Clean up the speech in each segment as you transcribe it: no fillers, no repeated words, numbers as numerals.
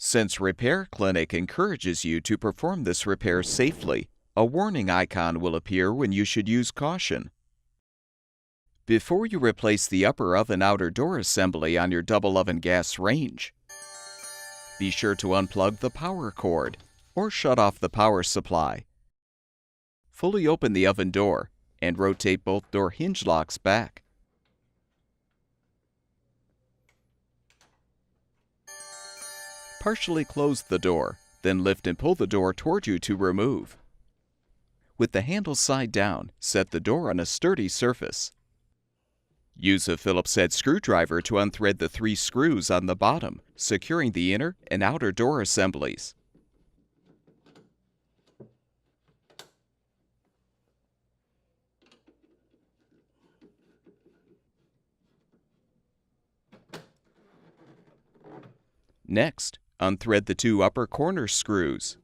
Since Repair Clinic encourages you to perform this repair safely, a warning icon will appear when you should use caution. Before you replace the upper oven outer door assembly on your double oven gas range, be sure to unplug the power cord or shut off the power supply. Fully open the oven door and rotate both door hinge locks back. Partially close the door, then lift and pull the door toward you to remove. With the handle side down, set the door on a sturdy surface. Use a Phillips head screwdriver to unthread the 3 screws on the bottom, securing the inner and outer door assemblies. Next, unthread the 2 upper corner screws.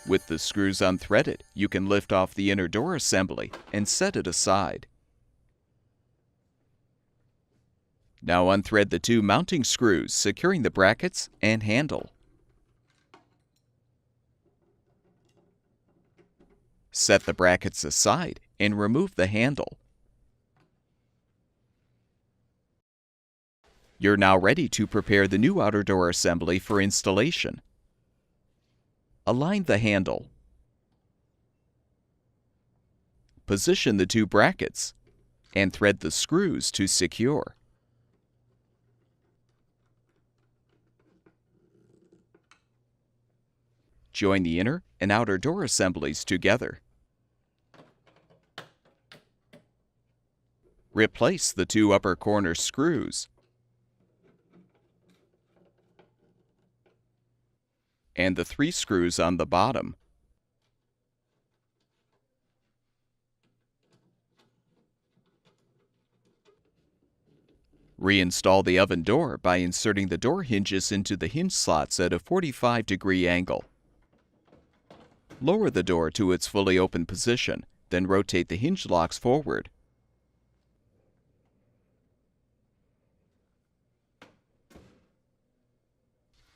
With the screws unthreaded, you can lift off the inner door assembly and set it aside. Now unthread the 2 mounting screws securing the brackets and handle. Set the brackets aside and remove the handle. You're now ready to prepare the new outer door assembly for installation. Align the handle. Position the 2 brackets and thread the screws to secure. Join the inner and outer door assemblies together. Replace the 2 upper corner screws and the 3 screws on the bottom. Reinstall the oven door by inserting the door hinges into the hinge slots at a 45-degree angle. Lower the door to its fully open position, then rotate the hinge locks forward.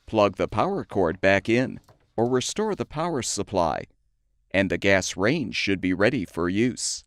Plug the power cord back in, or restore the power supply, and the gas range should be ready for use.